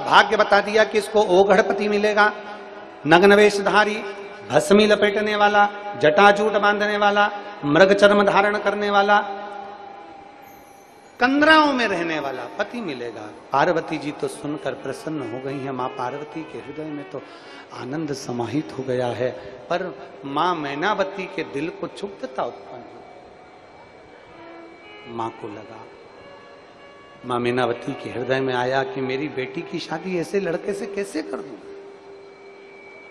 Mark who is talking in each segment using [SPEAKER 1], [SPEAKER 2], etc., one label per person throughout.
[SPEAKER 1] भाग्य बता दिया कि इसको ओघड़पति मिलेगा, नग्न वेशधारी, भस्मी लपेटने वाला, जटाजूट बांधने वाला, मृग चर्म धारण करने वाला, कंदराओं में रहने वाला पति मिलेगा। पार्वती जी तो सुनकर प्रसन्न हो गई हैं। मां पार्वती के हृदय में तो आनंद समाहित हो गया है, पर मां मैनावती के दिल को क्षुब्धता उत्पन्न हुई। मां को लगा, मां मैनावती के हृदय में आया कि मेरी बेटी की शादी ऐसे लड़के से कैसे कर दूं।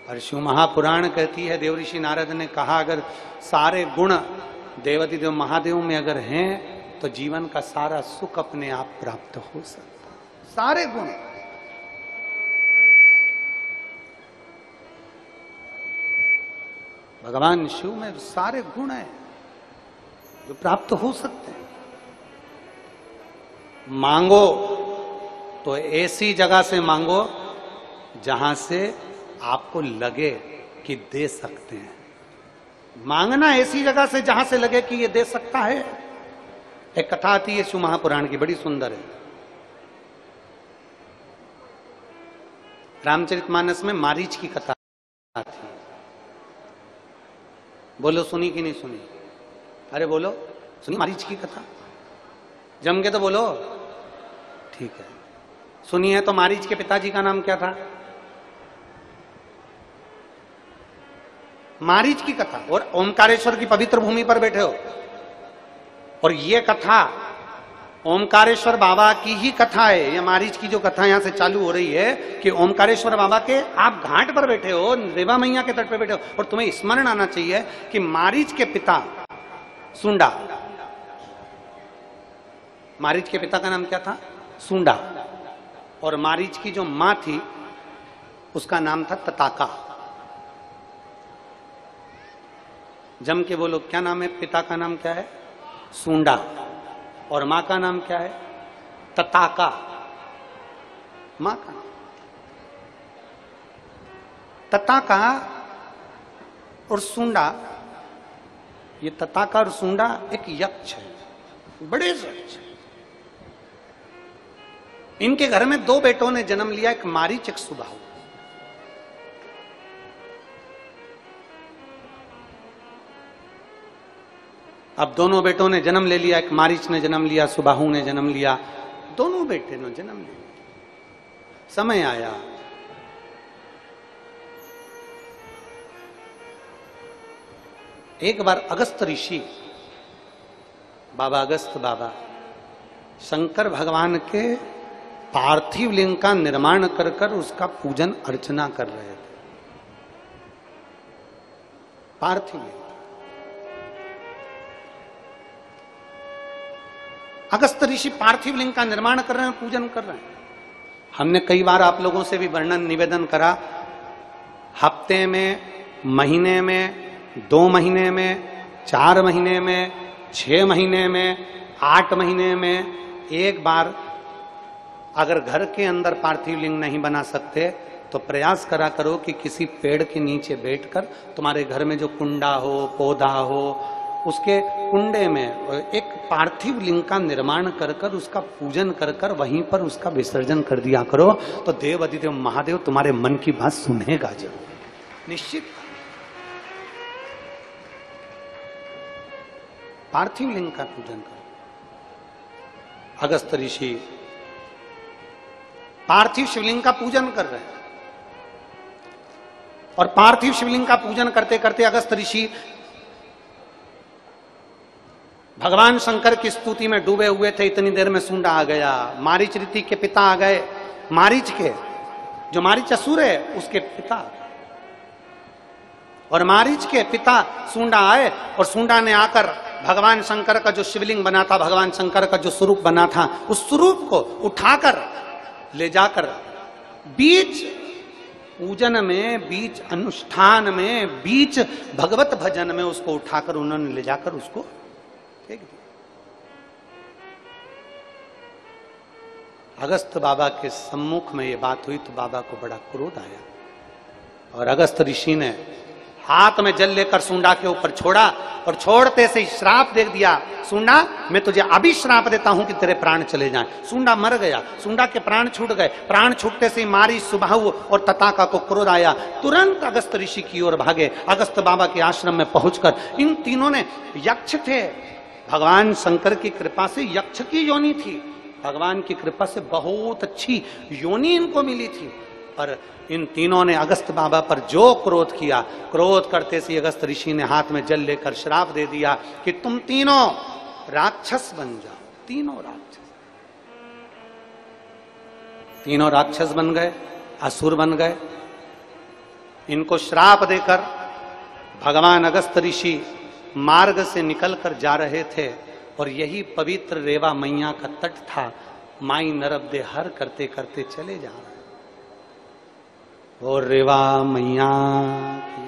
[SPEAKER 1] और शिव महापुराण कहती है, देवऋषि नारद ने कहा, अगर सारे गुण देवाधिदेव महादेव में अगर हैं तो जीवन का सारा सुख अपने आप प्राप्त हो सकता है। सारे गुण, भगवान शिव में सारे गुण हैं जो प्राप्त हो सकते हैं। मांगो तो ऐसी जगह से मांगो जहां से आपको लगे कि दे सकते हैं। मांगना ऐसी जगह से जहां से लगे कि ये दे सकता है। एक कथा आती है शिव महापुराण की, बड़ी सुंदर है। रामचरितमानस में मारीच की कथा आती है। बोलो सुनी कि नहीं सुनी? अरे बोलो, सुनी मारीच की कथा? जम के तो बोलो। ठीक है, सुनी है तो मारीच के पिताजी का नाम क्या था? मारीच की कथा। और ओमकारेश्वर की पवित्र भूमि पर बैठे हो और ये कथा ओमकारेश्वर बाबा की ही कथा है। ये मारीच की जो कथा यहां से चालू हो रही है कि ओमकारेश्वर बाबा के आप घाट पर बैठे हो, रेवा मैया के तट पर बैठे हो, और तुम्हें स्मरण आना चाहिए कि मारीच के पिता सुंडा, मारीच के पिता का नाम क्या था? सुंडा। और मारीच की जो मां थी उसका नाम था तताका। जम के बोलो, क्या नाम है? पिता का नाम क्या है? सुंडा। और मां का नाम क्या है? तताका। मां का तताका और सुंडा, ये तताका और सुंडा एक यक्ष है, बड़े यक्ष। इनके घर में दो बेटों ने जन्म लिया, एक मारीच एक सुबाहु। अब दोनों बेटों ने जन्म ले लिया, एक मारीच ने जन्म लिया, सुबाहु ने जन्म लिया, दोनों बेटे ने जन्म लिया। समय आया, एक बार अगस्त ऋषि, बाबा अगस्त बाबा, शंकर भगवान के पार्थिव लिंग का निर्माण कर कर उसका पूजन अर्चना कर रहे थे। पार्थिव लिंग, अगस्त ऋषि पार्थिव लिंग का निर्माण कर रहे हैं, पूजन कर रहे हैं। हमने कई बार आप लोगों से भी वर्णन निवेदन करा, हफ्ते में, महीने में, 2 महीने में, 4 महीने में, 6 महीने में, 8 महीने में एक बार अगर घर के अंदर पार्थिव लिंग नहीं बना सकते तो प्रयास करा करो कि किसी पेड़ के नीचे बैठकर तुम्हारे घर में जो कुंडा हो, पौधा हो, उसके कुंडे में एक पार्थिव लिंग का निर्माण कर कर उसका पूजन कर कर वहीं पर उसका विसर्जन कर दिया करो, तो देव अधिदेव महादेव तुम्हारे मन की बात सुनेगा जरूर, निश्चित। पार्थिव लिंग का पूजन करो। अगस्त ऋषि पार्थिव शिवलिंग का पूजन कर रहे हैं, और पार्थिव शिवलिंग का पूजन करते करते अगस्त ऋषि भगवान शंकर की स्तुति में डूबे हुए थे। इतनी देर में सुंडा आ गया, मारीच ऋषि के पिता आ गए, मारीच के जो मारीच असुर है उसके पिता, और मारीच के पिता सुंडा आए, और सुंडा ने आकर भगवान शंकर का जो शिवलिंग बना था, भगवान शंकर का जो स्वरूप बना था, उस स्वरूप को उठाकर ले जाकर बीच पूजन में, बीच अनुष्ठान में, बीच भगवत भजन में उसको उठाकर उन्होंने ले जाकर उसको फेंक दिया। अगस्त बाबा के सम्मुख में ये बात हुई तो बाबा को बड़ा क्रोध आया, और अगस्त ऋषि ने हाथ में जल लेकर सूंडा के ऊपर छोड़ा और छोड़ते से ही श्राप दे दिया, सूंडा मैं तुझे अभी श्राप देता हूं कि तेरे प्राण चले जाएं। सूंडा मर गया, सूंडा के प्राण छूट गए। प्राण छूटते से ही मारी, सुबाहु और तताका को क्रोध आया, तुरंत अगस्त ऋषि की ओर भागे। अगस्त बाबा के आश्रम में पहुंचकर इन तीनों ने, यक्ष थे, भगवान शंकर की कृपा से यक्ष की योनि थी, भगवान की कृपा से बहुत अच्छी योनि इनको मिली थी, पर इन तीनों ने अगस्त बाबा पर जो क्रोध किया, क्रोध करते से अगस्त ऋषि ने हाथ में जल लेकर श्राप दे दिया कि तुम तीनों राक्षस बन जाओ। तीनों राक्षस बन गए, असुर बन गए। इनको श्राप देकर भगवान अगस्त ऋषि मार्ग से निकलकर जा रहे थे और यही पवित्र रेवा मैया का तट था। माई नर्मदे हर करते करते चले जा रहे। और रेवा मैया की